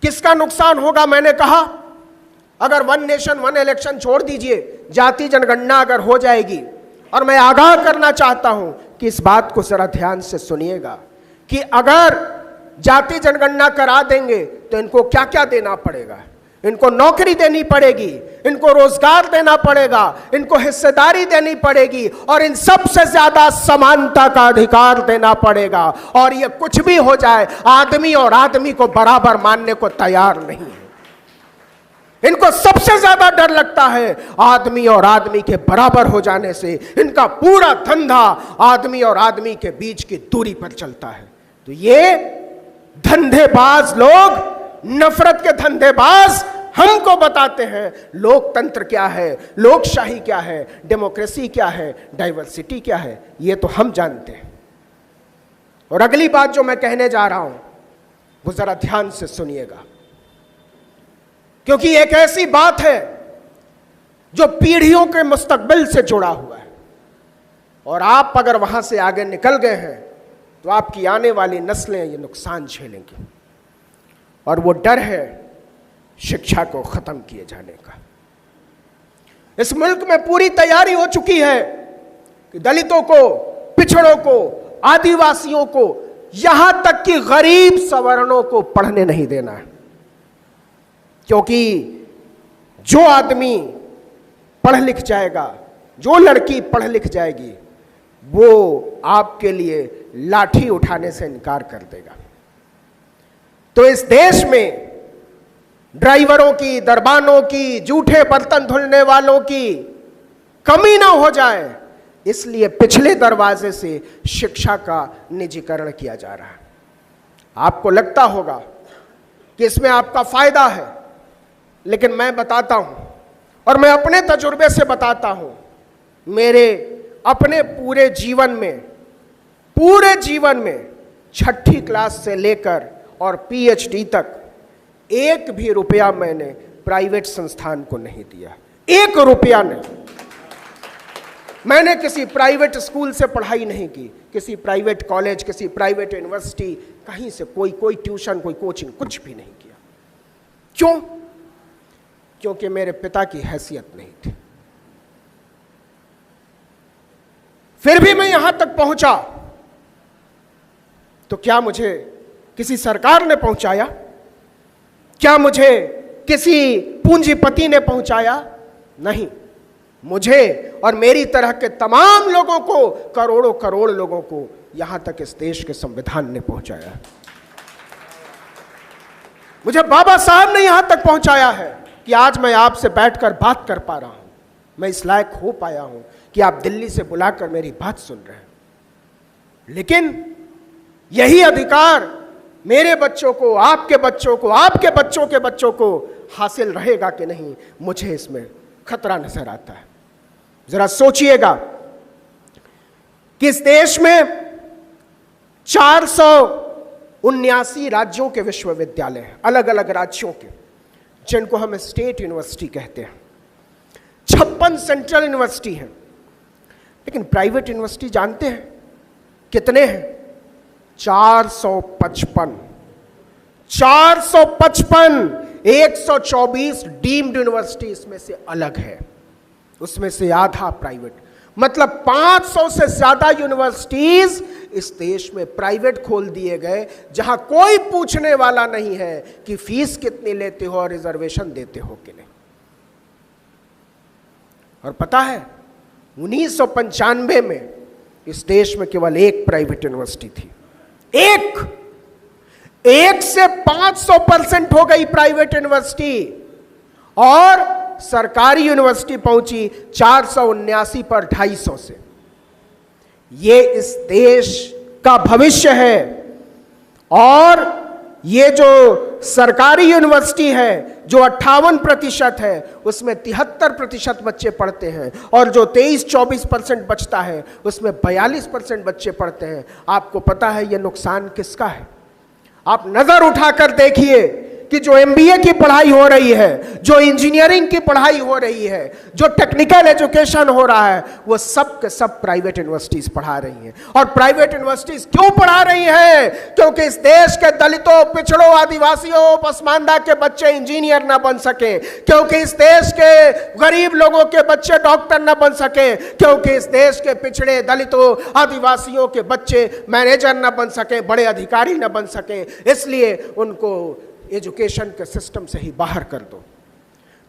किसका नुकसान होगा? मैंने कहा अगर वन नेशन वन इलेक्शन छोड़ दीजिए, जाति जनगणना अगर हो जाएगी, और मैं आगाह करना चाहता हूं कि इस बात को जरा ध्यान से सुनिएगा कि अगर जाति जनगणना करा देंगे तो इनको क्या क्या देना पड़ेगा? इनको नौकरी देनी पड़ेगी, इनको रोजगार देना पड़ेगा, इनको हिस्सेदारी देनी पड़ेगी, और इन सबसे ज्यादा समानता का अधिकार देना पड़ेगा। और ये कुछ भी हो जाए, आदमी और आदमी को बराबर मानने को तैयार नहीं है। इनको सबसे ज्यादा डर लगता है आदमी और आदमी के बराबर हो जाने से। इनका पूरा धंधा आदमी और आदमी के बीच की दूरी पर चलता है। तो ये धंधेबाज लोग, नफरत के धंधेबाज हमको बताते हैं लोकतंत्र क्या है, लोकशाही क्या है, डेमोक्रेसी क्या है, डाइवर्सिटी क्या है। ये तो हम जानते हैं। और अगली बात जो मैं कहने जा रहा हूं वो जरा ध्यान से सुनिएगा, क्योंकि एक ऐसी बात है जो पीढ़ियों के मुस्तकबिल से जुड़ा हुआ है, और आप अगर वहां से आगे निकल गए हैं तो आपकी आने वाली नस्लें ये नुकसान झेलेंगी। और वो डर है शिक्षा को खत्म किए जाने का। इस मुल्क में पूरी तैयारी हो चुकी है कि दलितों को, पिछड़ों को, आदिवासियों को, यहां तक कि गरीब सवर्णों को पढ़ने नहीं देना है, क्योंकि जो आदमी पढ़ लिख जाएगा, जो लड़की पढ़ लिख जाएगी, वो आपके लिए लाठी उठाने से इनकार कर देगा। तो इस देश में ड्राइवरों की, दरबानों की, जूठे बर्तन धुलने वालों की कमी ना हो जाए, इसलिए पिछले दरवाजे से शिक्षा का निजीकरण किया जा रहा है। आपको लगता होगा कि इसमें आपका फायदा है, लेकिन मैं बताता हूं, और मैं अपने तजुर्बे से बताता हूं, मेरे अपने पूरे जीवन में 6ठी क्लास से लेकर और पीएचडी तक एक भी रुपया मैंने प्राइवेट संस्थान को नहीं दिया। 1 रुपया नहीं। मैंने किसी प्राइवेट स्कूल से पढ़ाई नहीं की, किसी प्राइवेट कॉलेज, किसी प्राइवेट यूनिवर्सिटी, कहीं से कोई ट्यूशन, कोई कोचिंग, कुछ भी नहीं किया। क्यों? क्योंकि मेरे पिता की हैसियत नहीं थी। फिर भी मैं यहां तक पहुंचा, तो क्या मुझे किसी सरकार ने पहुंचाया? क्या मुझे किसी पूंजीपति ने पहुंचाया? नहीं, मुझे और मेरी तरह के तमाम लोगों को, करोड़ों करोड़ लोगों को यहां तक इस देश के संविधान ने पहुंचाया। मुझे बाबा साहब ने यहां तक पहुंचाया है कि आज मैं आपसे बैठकर बात कर पा रहा हूं। मैं इस लायक हो पाया हूं कि आप दिल्ली से बुलाकर मेरी बात सुन रहे हैं। लेकिन यही अधिकार मेरे बच्चों को, आपके बच्चों को, आपके बच्चों के बच्चों को हासिल रहेगा कि नहीं, मुझे इसमें खतरा नजर आता है। जरा सोचिएगा कि इस देश में 479 राज्यों के विश्वविद्यालय हैं, अलग अलग राज्यों के, जिनको हम स्टेट यूनिवर्सिटी कहते हैं। 56 सेंट्रल यूनिवर्सिटी हैं। लेकिन प्राइवेट यूनिवर्सिटी जानते हैं कितने हैं? 455। 124 डीम्ड यूनिवर्सिटी इसमें से अलग है, उसमें से आधा प्राइवेट। मतलब 500 से ज्यादा यूनिवर्सिटीज इस देश में प्राइवेट खोल दिए गए, जहां कोई पूछने वाला नहीं है कि फीस कितनी लेते हो और रिजर्वेशन देते हो कि नहीं। और पता है 1995 में इस देश में केवल 1 प्राइवेट यूनिवर्सिटी थी। एक से 500% हो गई प्राइवेट यूनिवर्सिटी, और सरकारी यूनिवर्सिटी पहुंची 479 पर 250 से। ये इस देश का भविष्य है। और ये जो सरकारी यूनिवर्सिटी है, जो 58% है, उसमें 73% बच्चे पढ़ते हैं, और जो 23-24% बचता है, उसमें 42% बच्चे पढ़ते हैं। आपको पता है ये नुकसान किसका है? आप नजर उठाकर देखिए कि जो MBA की पढ़ाई हो रही है, जो इंजीनियरिंग की पढ़ाई हो रही है, जो टेक्निकल एजुकेशन हो रहा है, वो सब के सब प्राइवेट यूनिवर्सिटीज पढ़ा रही हैं। और प्राइवेट यूनिवर्सिटीज क्यों पढ़ा रही हैं? क्योंकि इस देश के दलितों, पिछड़ों, आदिवासियों, पसमानदा के बच्चे इंजीनियर ना बन सके, क्योंकि इस देश के गरीब लोगों के बच्चे डॉक्टर ना बन सके, क्योंकि इस देश के पिछड़े दलितों, आदिवासियों के बच्चे मैनेजर ना बन सके, बड़े अधिकारी ना बन सके। इसलिए उनको एजुकेशन के सिस्टम से ही बाहर कर दो।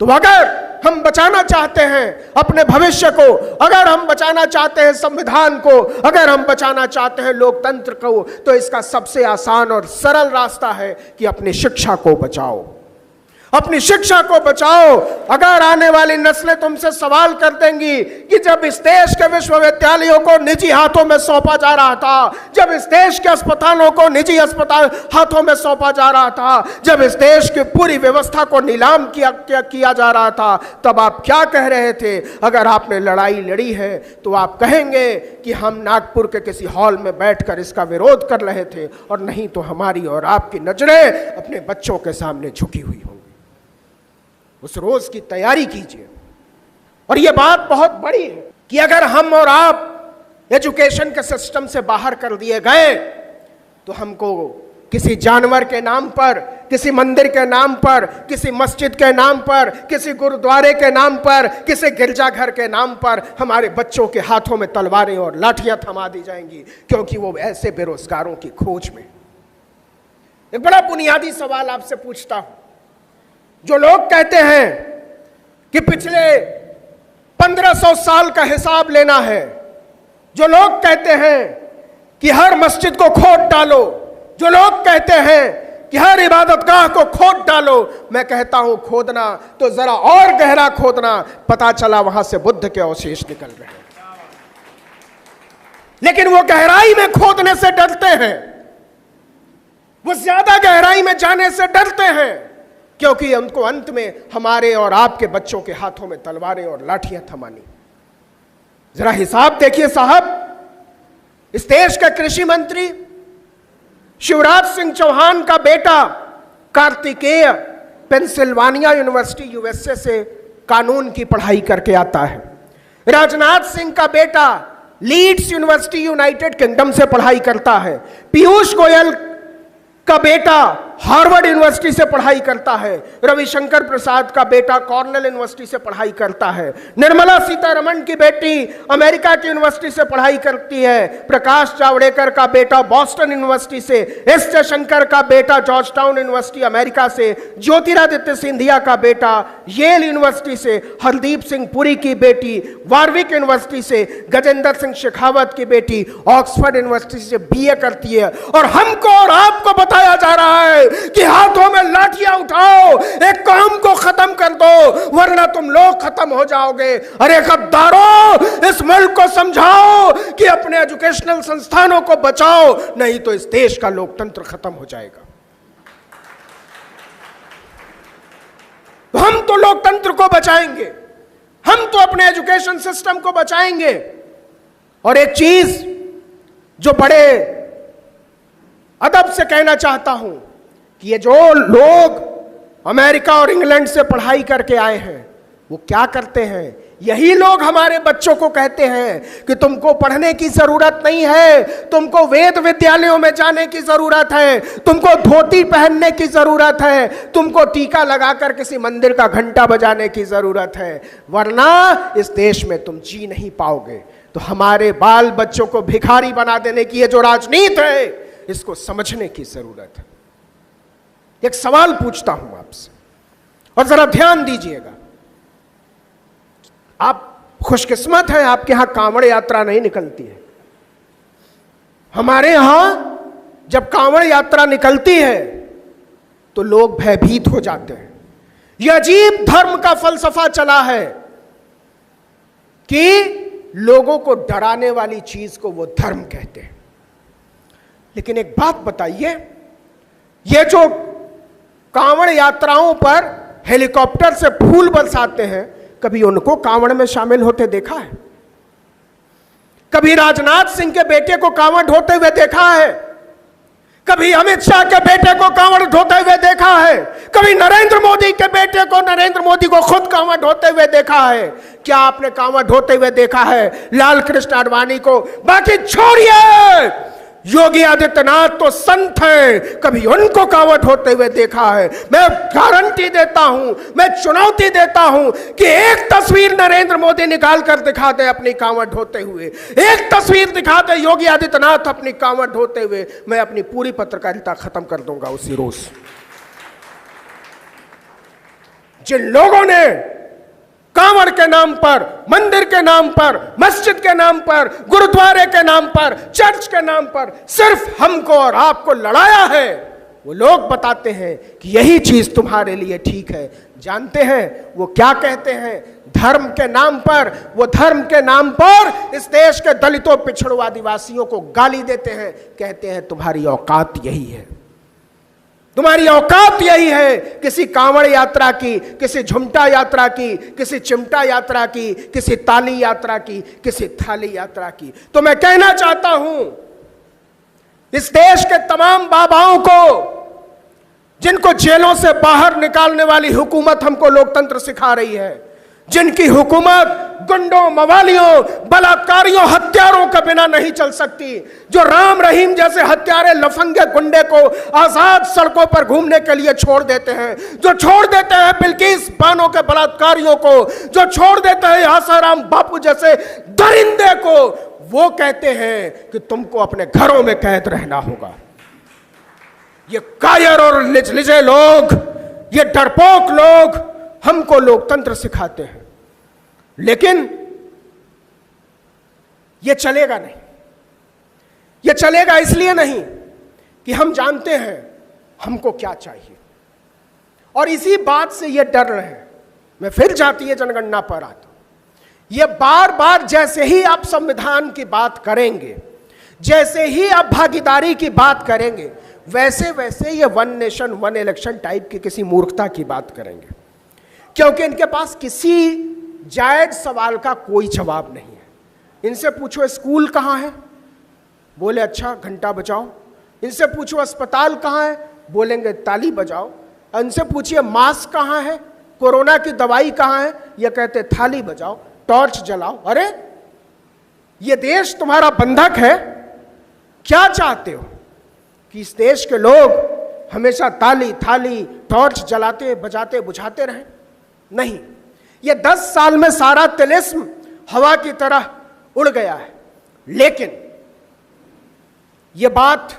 तो अगर हम बचाना चाहते हैं अपने भविष्य को, अगर हम बचाना चाहते हैं संविधान को, अगर हम बचाना चाहते हैं लोकतंत्र को, तो इसका सबसे आसान और सरल रास्ता है कि अपनी शिक्षा को बचाओ, अपनी शिक्षा को बचाओ। अगर आने वाली नस्लें तुमसे सवाल कर देंगी कि जब इस देश के विश्वविद्यालयों को निजी हाथों में सौंपा जा रहा था, जब इस देश के अस्पतालों को निजी अस्पताल हाथों में सौंपा जा रहा था, जब इस देश की पूरी व्यवस्था को नीलाम किया जा रहा था, तब आप क्या कह रहे थे? अगर आपने लड़ाई लड़ी है तो आप कहेंगे कि हम नागपुर के किसी हॉल में बैठकर इसका विरोध कर रहे थे, और नहीं तो हमारी और आपकी नजरें अपने बच्चों के सामने झुकी हुई होंगी। उस रोज की तैयारी कीजिए। और यह बात बहुत बड़ी है कि अगर हम और आप एजुकेशन के सिस्टम से बाहर कर दिए गए तो हमको किसी जानवर के नाम पर, किसी मंदिर के नाम पर, किसी मस्जिद के नाम पर, किसी गुरुद्वारे के नाम पर, किसी गिरजाघर के नाम पर हमारे बच्चों के हाथों में तलवारें और लाठियां थमा दी जाएंगी, क्योंकि वो ऐसे बेरोजगारों की खोज में। एक बड़ा बुनियादी सवाल आपसे पूछता हूं। जो लोग कहते हैं कि पिछले 1500 साल का हिसाब लेना है, जो लोग कहते हैं कि हर मस्जिद को खोद डालो, जो लोग कहते हैं कि हर इबादतगाह को खोद डालो, मैं कहता हूं खोदना तो जरा और गहरा खोदना, पता चला वहां से बुद्ध के अवशेष निकल रहे हैं। लेकिन वो गहराई में खोदने से डरते हैं, वो ज्यादा गहराई में जाने से डरते हैं, क्योंकि उनको अंत में हमारे और आपके बच्चों के हाथों में तलवारें और लाठियां थमानी। जरा हिसाब देखिए साहब, इस देश के कृषि मंत्री शिवराज सिंह चौहान का बेटा कार्तिकेय पेंसिल्वानिया यूनिवर्सिटी USA से कानून की पढ़ाई करके आता है। राजनाथ सिंह का बेटा लीड्स यूनिवर्सिटी यूनाइटेड किंगडम से पढ़ाई करता है। पीयूष गोयल का बेटा हार्वर्ड यूनिवर्सिटी से पढ़ाई करता है। रविशंकर प्रसाद का बेटा कॉर्नेल यूनिवर्सिटी से पढ़ाई करता है। निर्मला सीतारमण की बेटी अमेरिका की यूनिवर्सिटी से पढ़ाई करती है। प्रकाश जावड़ेकर का बेटा बॉस्टन यूनिवर्सिटी से, एस जयशंकर का बेटा जॉर्ज टाउन यूनिवर्सिटी अमेरिका से, ज्योतिरादित्य सिंधिया का बेटा येल यूनिवर्सिटी से, हरदीप सिंह पुरी की बेटी वार्विक यूनिवर्सिटी से, गजेंद्र सिंह शेखावत की बेटी ऑक्सफोर्ड यूनिवर्सिटी से BA करती है। और हमको और आपको बताया जा रहा है कि हाथों में लाठियां उठाओ, एक कौम को खत्म कर दो, वरना तुम लोग खत्म हो जाओगे। अरे गद्दारों, इस मुल्क को समझाओ कि अपने एजुकेशनल संस्थानों को बचाओ, नहीं तो इस देश का लोकतंत्र खत्म हो जाएगा। तो हम तो लोकतंत्र को बचाएंगे, हम तो अपने एजुकेशन सिस्टम को बचाएंगे। और एक चीज जो बड़े अदब से कहना चाहता हूं कि ये जो लोग अमेरिका और इंग्लैंड से पढ़ाई करके आए हैं, वो क्या करते हैं? यही लोग हमारे बच्चों को कहते हैं कि तुमको पढ़ने की जरूरत नहीं है, तुमको वेद विद्यालयों में जाने की जरूरत है, तुमको धोती पहनने की जरूरत है, तुमको टीका लगाकर किसी मंदिर का घंटा बजाने की जरूरत है, वरना इस देश में तुम जी नहीं पाओगे। तो हमारे बाल बच्चों को भिखारी बना देने की ये जो राजनीति है, इसको समझने की जरूरत है। एक सवाल पूछता हूं आपसे, और जरा ध्यान दीजिएगा। आप खुशकिस्मत हैं, आपके यहां कांवड़ यात्रा नहीं निकलती है। हमारे यहां जब कांवड़ यात्रा निकलती है तो लोग भयभीत हो जाते हैं। यह अजीब धर्म का फलसफा चला है कि लोगों को डराने वाली चीज को वो धर्म कहते हैं। लेकिन एक बात बताइए, ये जो कांवड़ यात्राओं पर हेलीकॉप्टर से फूल बरसाते हैं, कभी उनको कांवड़ में शामिल होते देखा है? कभी राजनाथ सिंह के बेटे को कांवड़ ढोते हुए देखा है? कभी अमित शाह के बेटे को कांवड़ ढोते हुए देखा है, कभी नरेंद्र मोदी के बेटे को, नरेंद्र मोदी को खुद कांवड़ ढोते हुए देखा है। क्या आपने कांवड़ ढोते हुए देखा है लाल कृष्ण आडवाणी को? बाकी छोड़िए, योगी आदित्यनाथ तो संत हैं, कभी उनको कांवड़ ढोते हुए देखा है? मैं गारंटी देता हूं, मैं चुनौती देता हूं कि एक तस्वीर नरेंद्र मोदी निकाल कर दिखा दे अपनी कांवड़ ढोते हुए, एक तस्वीर दिखा दे योगी आदित्यनाथ अपनी कांवड़ ढोते हुए, मैं अपनी पूरी पत्रकारिता खत्म कर दूंगा उसी रोज। जिन लोगों ने कांवड़ के नाम पर, मंदिर के नाम पर, मस्जिद के नाम पर, गुरुद्वारे के नाम पर, चर्च के नाम पर सिर्फ हमको और आपको लड़ाया है, वो लोग बताते हैं कि यही चीज तुम्हारे लिए ठीक है। जानते हैं वो क्या कहते हैं? धर्म के नाम पर, वो धर्म के नाम पर इस देश के दलितों, पिछड़ों, आदिवासियों को गाली देते हैं। कहते हैं तुम्हारी औकात यही है, तुम्हारी औकात यही है। किसी कांवड़ यात्रा की, किसी झुमटा यात्रा की, किसी चिमटा यात्रा की, किसी ताली यात्रा की, किसी थाली यात्रा की। तो मैं कहना चाहता हूं इस देश के तमाम बाबाओं को, जिनको जेलों से बाहर निकालने वाली हुकूमत हमको लोकतंत्र सिखा रही है, जिनकी हुकूमत गुंडों, मवालियों, बलात्कारियों, हत्यारों के बिना नहीं चल सकती, जो राम रहीम जैसे हत्यारे, लफंगे, गुंडे को आजाद सड़कों पर घूमने के लिए छोड़ देते हैं, जो छोड़ देते हैं बिल्किस बानो के बलात्कारियों को, जो छोड़ देते हैं आसाराम बापू जैसे दरिंदे को, वो कहते हैं कि तुमको अपने घरों में कैद रहना होगा। ये कायर और लिजे लोग, ये डरपोक लोग हमको लोकतंत्र सिखाते हैं, लेकिन ये चलेगा नहीं। ये चलेगा इसलिए नहीं कि हम जानते हैं हमको क्या चाहिए, और इसी बात से ये डर रहे हैं। मैं फिर जातीय जनगणना पर आता हूं। ये बार बार जैसे ही आप संविधान की बात करेंगे, जैसे ही आप भागीदारी की बात करेंगे, वैसे वैसे ये one nation one election type की किसी मूर्खता की बात करेंगे, क्योंकि इनके पास किसी जायज सवाल का कोई जवाब नहीं है। इनसे पूछो स्कूल कहाँ है, बोले अच्छा घंटा बजाओ। इनसे पूछो अस्पताल कहाँ है, बोलेंगे ताली बजाओ। इनसे पूछिए मास्क कहाँ है, कोरोना की दवाई कहाँ है, ये कहते थाली बजाओ, टॉर्च जलाओ। अरे ये देश तुम्हारा बंधक है, क्या चाहते हो कि इस देश के लोग हमेशा ताली, थाली, टॉर्च जलाते, बजाते, बुझाते रहें? नहीं, ये 10 साल में सारा तिलिस्म हवा की तरह उड़ गया है। लेकिन यह बात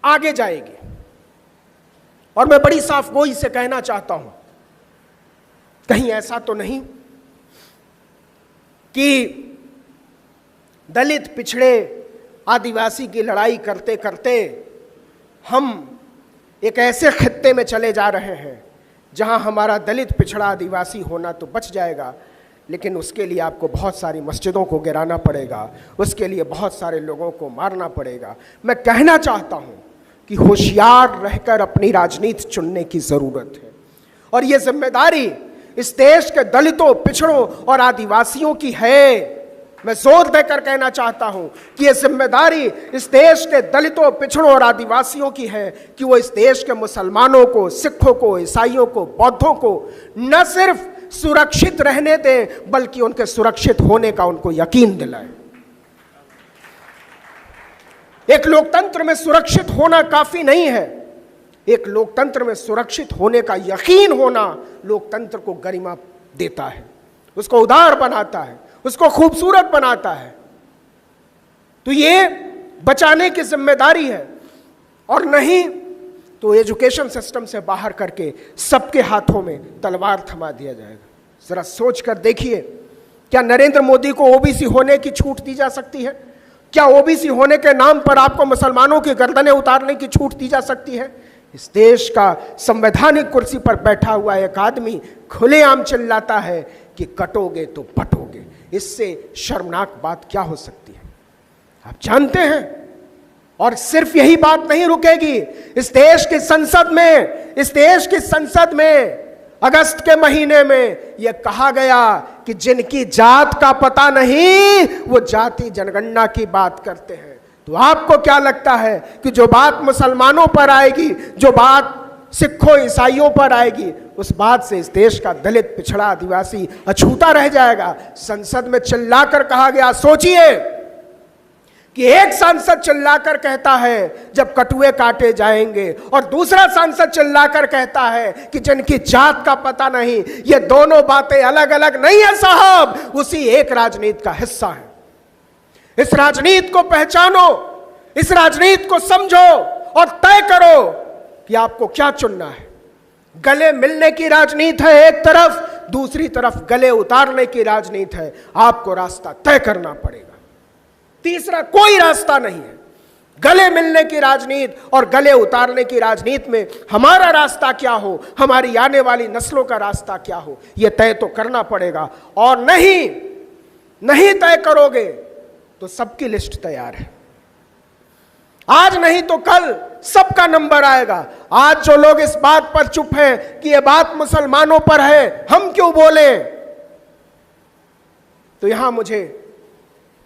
आगे जाएगी, और मैं बड़ी साफगोई से कहना चाहता हूं, कहीं ऐसा तो नहीं कि दलित, पिछड़े, आदिवासी की लड़ाई करते करते हम एक ऐसे खित्ते में चले जा रहे हैं जहां हमारा दलित, पिछड़ा, आदिवासी होना तो बच जाएगा, लेकिन उसके लिए आपको बहुत सारी मस्जिदों को गिराना पड़ेगा, उसके लिए बहुत सारे लोगों को मारना पड़ेगा। मैं कहना चाहता हूं कि होशियार रहकर अपनी राजनीति चुनने की जरूरत है, और यह जिम्मेदारी इस देश के दलितों, पिछड़ों और आदिवासियों की है। मैं जोर देकर कहना चाहता हूं कि यह जिम्मेदारी इस देश के दलितों, पिछड़ों और आदिवासियों की है कि वो इस देश के मुसलमानों को, सिखों को, ईसाइयों को, बौद्धों को न सिर्फ सुरक्षित रहने दें, बल्कि उनके सुरक्षित होने का उनको यकीन दिलाएं। एक लोकतंत्र में सुरक्षित होना काफी नहीं है, एक लोकतंत्र में सुरक्षित होने का यकीन होना लोकतंत्र को गरिमा देता है, उसको उदार बनाता है, उसको खूबसूरत बनाता है। तो ये बचाने की जिम्मेदारी है, और नहीं तो एजुकेशन सिस्टम से बाहर करके सबके हाथों में तलवार थमा दिया जाएगा। जरा सोच कर देखिए, क्या नरेंद्र मोदी को ओबीसी होने की छूट दी जा सकती है? क्या ओबीसी होने के नाम पर आपको मुसलमानों की गर्दनें उतारने की छूट दी जा सकती है? इस देश का संवैधानिक कुर्सी पर बैठा हुआ एक आदमी खुलेआम चिल्लाता है कि कटोगे तो पटोगे। इससे शर्मनाक बात क्या हो सकती है? आप जानते हैं, और सिर्फ यही बात नहीं रुकेगी। इस देश की संसद में अगस्त के महीने में यह कहा गया कि जिनकी जात का पता नहीं वो जाति जनगणना की बात करते हैं। तो आपको क्या लगता है कि जो बात मुसलमानों पर आएगी, जो बात सिखों ईसाइयों पर आएगी, उस बात से इस देश का दलित, पिछड़ा, आदिवासी अछूता रह जाएगा? संसद में चिल्लाकर कहा गया, सोचिए कि एक सांसद चिल्लाकर कहता है जब कटुए काटे जाएंगे, और दूसरा सांसद चिल्लाकर कहता है कि जिनकी जात का पता नहीं। ये दोनों बातें अलग अलग नहीं है साहब, उसी एक राजनीति का हिस्सा है। इस राजनीति को पहचानो, इस राजनीति को समझो और तय करो कि आपको क्या चुनना है। गले मिलने की राजनीति है एक तरफ, दूसरी तरफ गले उतारने की राजनीति है। आपको रास्ता तय करना पड़ेगा, तीसरा कोई रास्ता नहीं है। गले मिलने की राजनीति और गले उतारने की राजनीति में हमारा रास्ता क्या हो, हमारी आने वाली नस्लों का रास्ता क्या हो, यह तय तो करना पड़ेगा। और नहीं तय करोगे तो सबकी लिस्ट तैयार है। आज नहीं तो कल सबका नंबर आएगा। आज जो लोग इस बात पर चुप हैं कि यह बात मुसलमानों पर है, हम क्यों बोले, तो यहां मुझे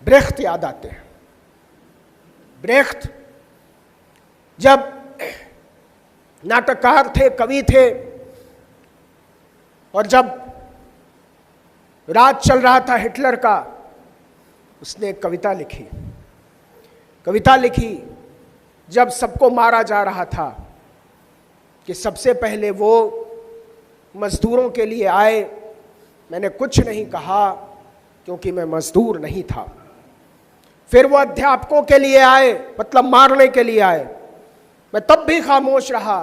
ब्रेख्त याद आते हैं। ब्रेख्त जब नाटककार थे, कवि थे, और जब राज चल रहा था हिटलर का, उसने एक कविता लिखी जब सबको मारा जा रहा था, कि सबसे पहले वो मजदूरों के लिए आए, मैंने कुछ नहीं कहा क्योंकि मैं मजदूर नहीं था। फिर वो अध्यापकों के लिए आए, मतलब मारने के लिए आए, मैं तब भी खामोश रहा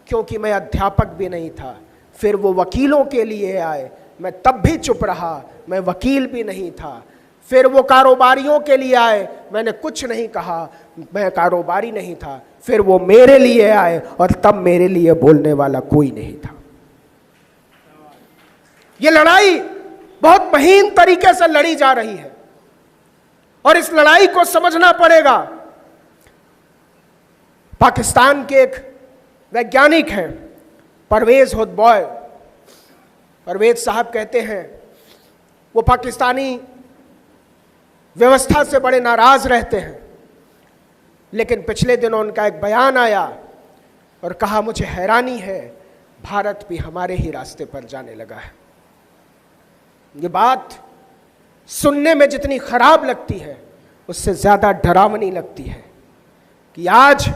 क्योंकि मैं अध्यापक भी नहीं था। फिर वो वकीलों के लिए आए, मैं तब भी चुप रहा, मैं वकील भी नहीं था। फिर वो कारोबारियों के लिए आए, मैंने कुछ नहीं कहा, मैं कारोबारी नहीं था। फिर वो मेरे लिए आए और तब मेरे लिए बोलने वाला कोई नहीं था। ये लड़ाई बहुत महीन तरीके से लड़ी जा रही है और इस लड़ाई को समझना पड़ेगा। पाकिस्तान के एक वैज्ञानिक हैं परवेज होतबॉय, परवेज साहब कहते हैं वो पाकिस्तानी व्यवस्था से बड़े नाराज रहते हैं, लेकिन पिछले दिनों उनका एक बयान आया और कहा मुझे हैरानी है, भारत भी हमारे ही रास्ते पर जाने लगा है। ये बात सुनने में जितनी खराब लगती है उससे ज्यादा डरावनी लगती है कि आज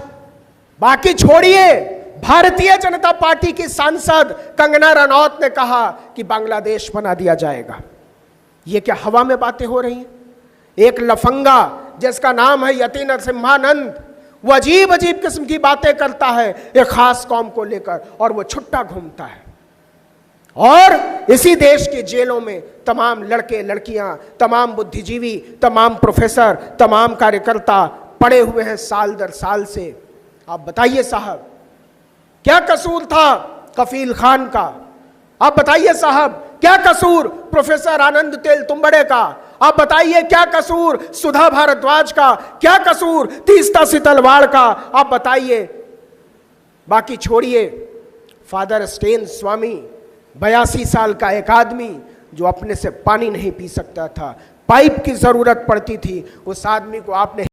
बाकी छोड़िए, भारतीय जनता पार्टी की सांसद कंगना रनौत ने कहा कि बांग्लादेश बना दिया जाएगा। ये क्या हवा में बातें हो रही हैं? एक लफंगा जिसका नाम है यति नरसिम्हानंद, वो अजीब अजीब किस्म की बातें करता है एक खास कौम को लेकर, और वो छुट्टा घूमता है। और इसी देश की जेलों में तमाम लड़के लड़कियां, तमाम बुद्धिजीवी, तमाम प्रोफेसर, तमाम कार्यकर्ता पड़े हुए हैं साल दर साल से। आप बताइए साहब, क्या कसूर था कफील खान का? आप बताइए साहब, क्या कसूर प्रोफेसर आनंद तेलतुंबड़े का? आप बताइए क्या कसूर सुधा भारद्वाज का? क्या कसूर तीस्ता सितलवाड़ का? आप बताइए। बाकी छोड़िए, फादर स्टेन स्वामी, 82 साल का एक आदमी जो अपने से पानी नहीं पी सकता था, पाइप की जरूरत पड़ती थी, उस आदमी को आपने